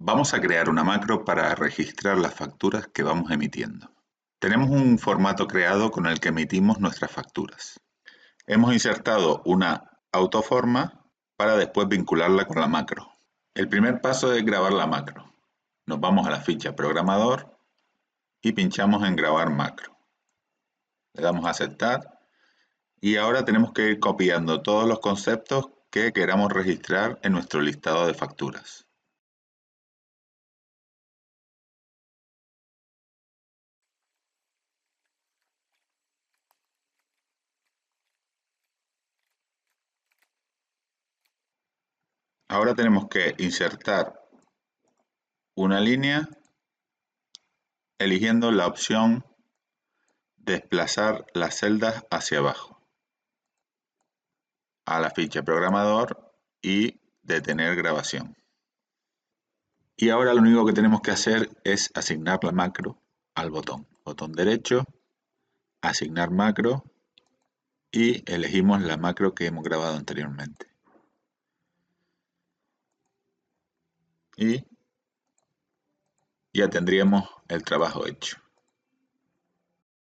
Vamos a crear una macro para registrar las facturas que vamos emitiendo. Tenemos un formato creado con el que emitimos nuestras facturas. Hemos insertado una autoforma para después vincularla con la macro. El primer paso es grabar la macro. Nos vamos a la ficha programador y pinchamos en grabar macro. Le damos a aceptar y ahora tenemos que ir copiando todos los conceptos que queramos registrar en nuestro listado de facturas. Ahora tenemos que insertar una línea eligiendo la opción desplazar las celdas hacia abajo a la ficha programador y detener grabación. Y ahora lo único que tenemos que hacer es asignar la macro al botón derecho, asignar macro y elegimos la macro que hemos grabado anteriormente. Y ya tendríamos el trabajo hecho.